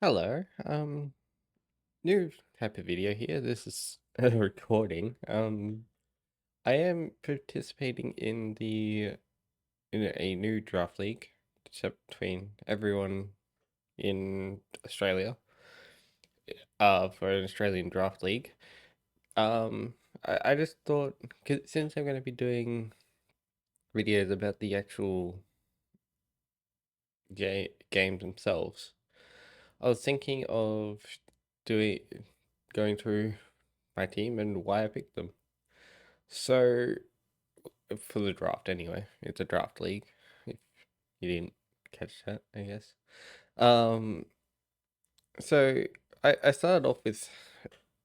Hello. New type of video here. This is a recording. I am participating in a new draft league, except between everyone in Australia, for an Australian draft league. Um, I just thought, 'cause since I'm going to be doing videos about the actual games themselves, I was thinking of doing going through my team and why I picked them. So for the draft anyway, it's a draft league. If you didn't catch that, I guess. Um, so I started off with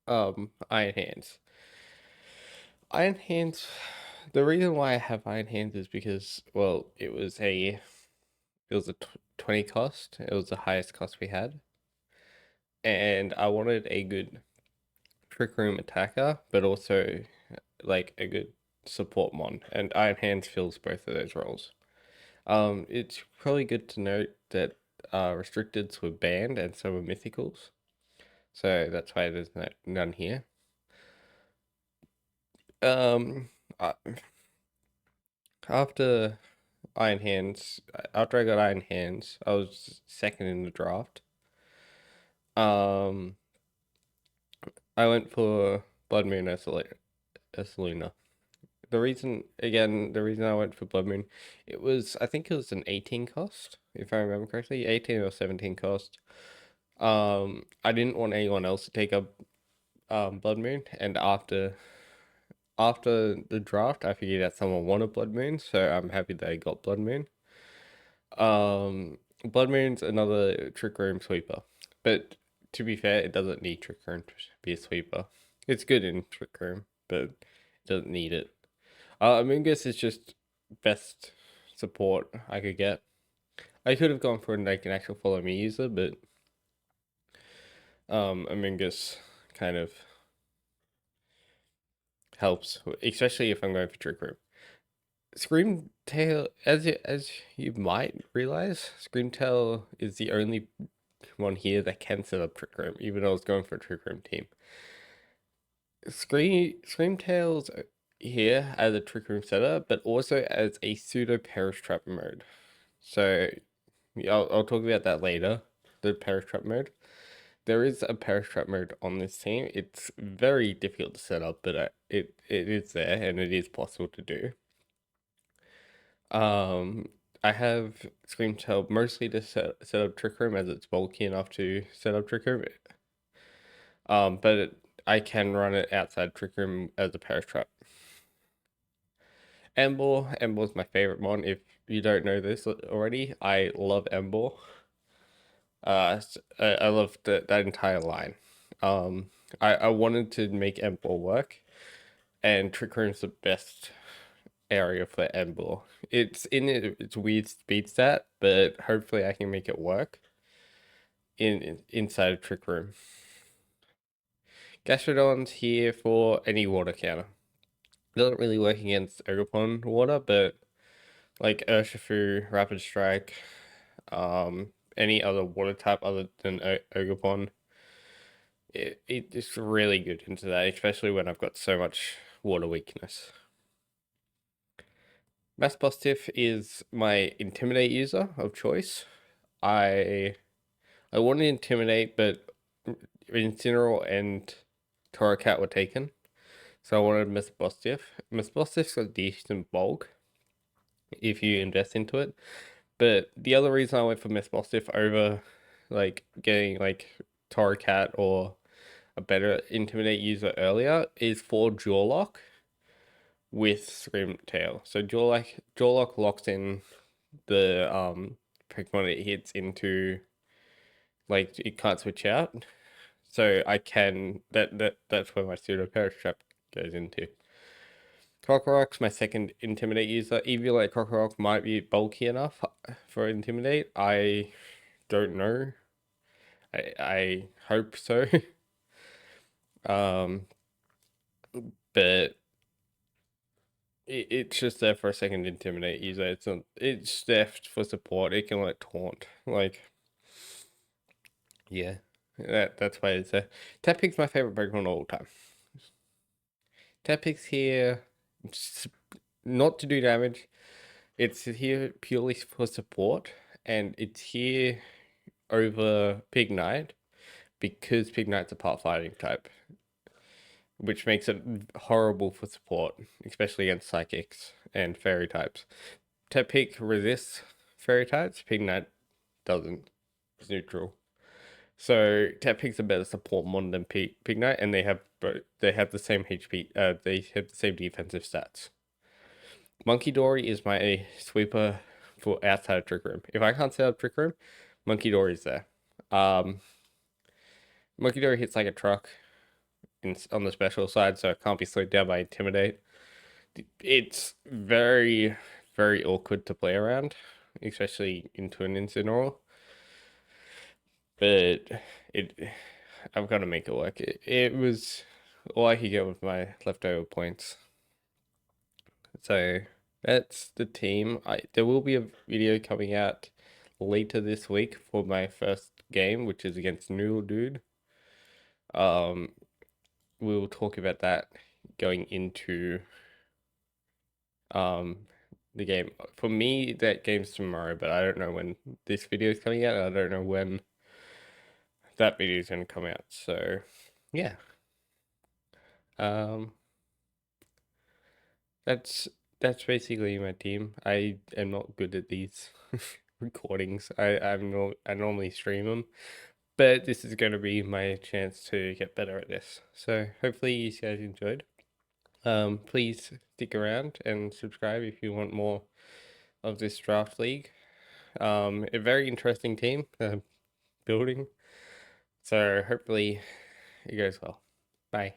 Iron Hands. Iron Hands. The reason why I have Iron Hands is because it was a 20 cost. It was the highest cost we had, and I wanted a good trick room attacker, but also like a good support mon, and Iron Hands fills both of those roles. It's probably good to note that restricteds were banned and so were mythicals, so that's why there's none here. Um, uh, after Iron Hands, after I got Iron Hands, I was second in the draft. Um, I went for Blood Moon Ursaluna. The reason I went for Blood Moon, I think it was an 18 cost, if I remember correctly, 18 or 17 cost. I didn't want anyone else to take up Blood Moon, and after the draft, I figured that someone wanted Blood Moon, so I'm happy that I got Blood Moon. Blood Moon's another Trick Room sweeper, but to be fair, it doesn't need Trick Room to be a sweeper. It's good in Trick Room, but it doesn't need it. Amoonguss is just best support I could get. I could have gone for like an actual follow me user, but Amoonguss kind of helps, especially if I'm going for Trick Room. Screamtail, as you might realize, Screamtail is the only one here that can set up Trick Room, even though I was going for a Trick Room team. Screamtail's here as a Trick Room setup, but also as a pseudo Perish Trap mode. So yeah, I'll talk about that later. The Perish Trap mode. There is a Perish Trap mode on this team. It's very difficult to set up, but it is there and it is possible to do. Um, I have Screamtail mostly to set up Trick Room as it's bulky enough to set up Trick Room. But I can run it outside Trick Room as a Perish Trap. Embor is my favorite one. If you don't know this already, I love Embor. I love that entire line. Um, I wanted to make Embor work, and Trick Room's the best area for Embor. It's weird speed stat, but hopefully I can make it work inside of Trick Room. Gastrodon's here for any water counter. It doesn't really work against Ogerpon water, but like Urshifu, Rapid Strike, any other water type other than Ogerpon, it's really good into that, especially when I've got so much water weakness. Mass Positive is my Intimidate user of choice. I I wanted to Intimidate, but Incineroar and Torracat were taken, so I wanted Miss Positive. Miss Positive's got decent bulk if you invest into it, but the other reason I went for Miss Positive over like getting like Torracat or a better Intimidate user earlier is for Jaw Lock with Screamtail. So Jaw Lock locks in the Pokemon it hits into, like, it can't switch out. So I can that's where my pseudo perish trap goes into. Krokorok's my second Intimidate user. Even like Krokorok might be bulky enough for Intimidate. I don't know. I hope so. um but it's just there for a second Intimidate user. It's there for support. It can like taunt. Like Yeah, that's why it's a Tepig's my favorite Pokemon of all time. Tepig's here not to do damage. It's here purely for support, and it's here over Pignite because Pignite's a part fighting type, which makes it horrible for support, especially against psychics and fairy types. Tepig resists fairy types, Pignite doesn't. It's neutral. So Tepig's a better support model than Pignite, and they have the same HP. They have the same defensive stats. Monkey Dory is my sweeper for outside of Trick Room. If I can't set up Trick Room, Monkey Dory's there. Um, Monkey Dory hits like a truck on the special side, so it can't be slowed down by Intimidate. It's very, very awkward to play around, especially into an Incineroar. But it, I've got to make it work. It was all I could get with my leftover points. So that's the team. There will be a video coming out later this week for my first game, which is against Noodledude. Um, we'll talk about that going into um the game. For me, that game's tomorrow, but I don't know when this video is coming out. I don't know when that video is going to come out. So yeah. Um, that's that's basically my team. I am not good at these recordings. I normally stream them, but this is going to be my chance to get better at this. So hopefully you guys enjoyed. Please stick around and subscribe if you want more of this draft league. A very interesting team building. So hopefully it goes well. Bye.